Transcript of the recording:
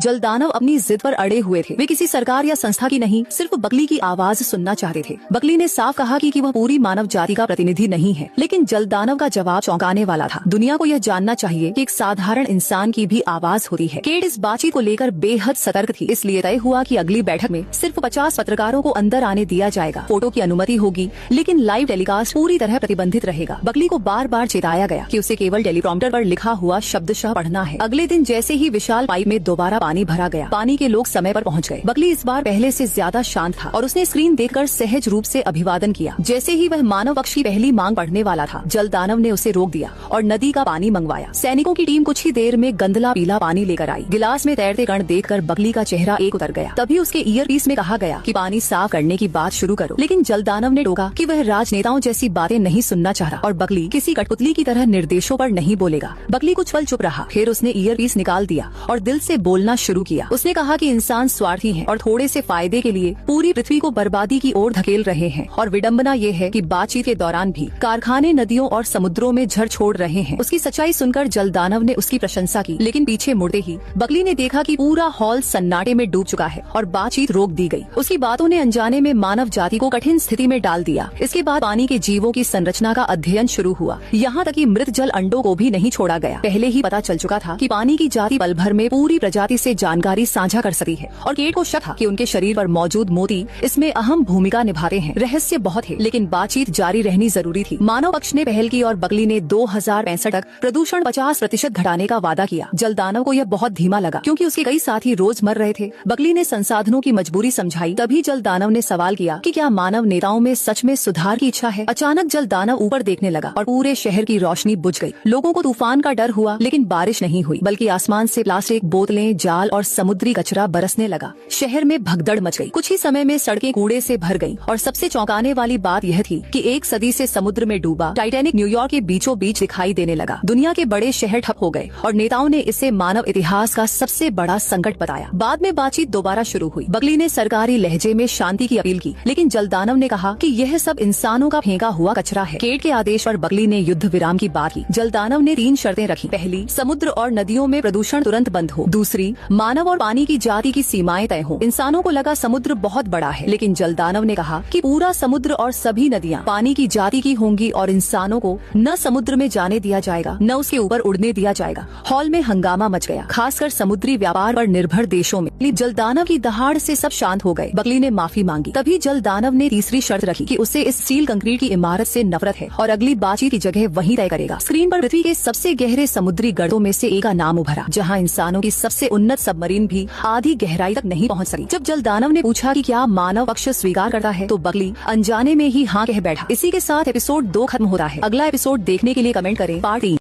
जलदानव अपनी जिद पर अड़े हुए थे। वे किसी सरकार या संस्था की नहीं, सिर्फ बकली की आवाज सुनना चाहते थे। बकली ने साफ कहा कि वह पूरी मानव जाति का प्रतिनिधि नहीं है, लेकिन जलदानव का जवाब चौंकाने वाला था। दुनिया को यह जानना चाहिए कि एक साधारण इंसान की भी आवाज होती है। केट इस बातचीत को लेकर बेहद सतर्क थी, इसलिए तय हुआ कि अगली बैठक में सिर्फ 50 पत्रकारों को अंदर आने दिया जाएगा। फोटो की अनुमति होगी, लेकिन लाइव टेलीकास्ट पूरी तरह प्रतिबंधित रहेगा। बकली को बार बार चेताया गया कि उसे केवल टेलीप्रॉम्प्टर पर लिखा हुआ शब्दशः पढ़ना है। अगले दिन जैसे ही विशाल पाइप में दोबारा पानी भरा गया, पानी के लोग समय पर पहुंच गए। बकली इस बार पहले से ज्यादा शांत था और उसने स्क्रीन देखकर सहज रूप से अभिवादन किया। जैसे ही वह मानव पक्ष की पहली मांग पढ़ने वाला था, जलदानव ने उसे रोक दिया और नदी का पानी मंगवाया। सैनिकों की टीम कुछ ही देर में गंदला पीला पानी लेकर आई। गिलास में तैरते कण देखकर बकली का चेहरा एक उतर गया। तभी उसके ईयरपीस में कहा गया कि पानी साफ करने की बात शुरू करो, लेकिन जलदानव ने टोका कि वह राजनेताओं जैसी बातें नहीं सुनना चाह रहा और बकली किसी कठपुतली की तरह निर्देशों पर नहीं बोलेगा। बकली कुछ पल चुप रहा, फिर उसने ईयरपीस निकाल दिया और दिल से बोलना शुरू किया। उसने कहा कि इंसान स्वार्थी है और थोड़े से फायदे के लिए पूरी पृथ्वी को बर्बादी की ओर धकेल रहे हैं, और विडंबना ये है कि बातचीत के दौरान भी कारखाने नदियों और समुद्रों में झड़ छोड़ रहे हैं। उसकी सच्चाई सुनकर जलदानव ने उसकी प्रशंसा की, लेकिन पीछे मुड़ते ही बकली ने देखा कि पूरा हॉल सन्नाटे में डूब चुका है और बातचीत रोक दी गई। उसकी बातों ने अनजाने में मानव जाति को कठिन स्थिति में डाल दिया। इसके बाद पानी के जीवों की संरचना का अध्ययन शुरू हुआ, यहाँ तक कि मृत जल अंडों को भी नहीं छोड़ा गया। पहले ही पता चल चुका था कि पानी की जाति पल भर में पूरी प्रजाति से जानकारी साझा कर सकती है, और केट को शक था कि उनके शरीर पर मौजूद मोती इसमें अहम भूमिका निभाते हैं। रहस्य बहुत है, लेकिन बातचीत जारी रहनी जरूरी थी। मानव पक्ष ने पहल की और बकली ने 2065 तक प्रदूषण 50% घटाने का वादा किया। जलदानव को यह बहुत धीमा लगा, क्योंकि उसके कई साथी रोज मर रहे थे। बकली ने संसाधनों की मजबूरी समझाई। तभी जलदानव ने सवाल किया कि क्या मानव नेताओं में सच में सुधार की इच्छा है। अचानक जलदानव ऊपर देखने लगा और पूरे शहर की रोशनी बुझ गई। लोगों को तूफान का डर हुआ, लेकिन बारिश नहीं हुई, बल्कि आसमान से प्लास्टिक, बोतलें, जाल और समुद्री कचरा बरसने लगा। शहर में भगदड़ मच गई। कुछ ही समय में सड़कें कूड़े से भर गईं, और सबसे चौंकाने वाली बात यह थी कि 1 सदी से समुद्र में डूबा टाइटैनिक न्यूयॉर्क के बीचों बीच दिखाई देने लगा। दुनिया के बड़े शहर ठप हो गए और नेताओं ने इसे मानव इतिहास का सबसे बड़ा संकट बताया। बाद में बातचीत दोबारा शुरू हुई। बकली ने सरकारी लहजे में शांति की अपील की, लेकिन जलदानव ने कहा कि यह सब इंसानों का फेंका हुआ कचरा है। केट के आदेश पर बकली ने युद्ध विराम की बात की। जलदानव ने 3 शर्तें रखी। पहली, समुद्र और नदियों में प्रदूषण तुरंत बंद हो। दूसरी, मानव और पानी की जाति की सीमाएं तय हो। इंसानों को लगा समुद्र बहुत बड़ा है, लेकिन जलदानव ने कहा कि पूरा समुद्र और सभी नदियां पानी की जाति की होंगी, और इंसानों को न समुद्र में जाने दिया जाएगा, न उसके ऊपर उड़ने दिया जाएगा। हॉल में हंगामा मच गया, खासकर समुद्री व्यापार पर निर्भर देशों में। जलदानव की दहाड़ से सब शांत हो गए। बकली ने माफी मांगी। तभी जलदानव ने तीसरी शर्त रखी कि उसे इस स्टील कंक्रीट की इमारत से नफरत है और अगली बातचीत की जगह वहीं तय करेगा। स्क्रीन पर पृथ्वी के सबसे गहरे समुद्री गर्तों में से एक का नाम उभरा, जहां इंसानों की सबसे उन्नत सबमरीन भी आधी गहराई तक नहीं पहुंच सकी। जब जलदानव ने पूछा कि क्या मानव पक्ष स्वीकार करता है, तो बकली अनजाने में ही हाँ कह बैठा। इसी के साथ एपिसोड 2 खत्म होता है। अगला एपिसोड देखने के लिए कमेंट करें। पार्ट 3।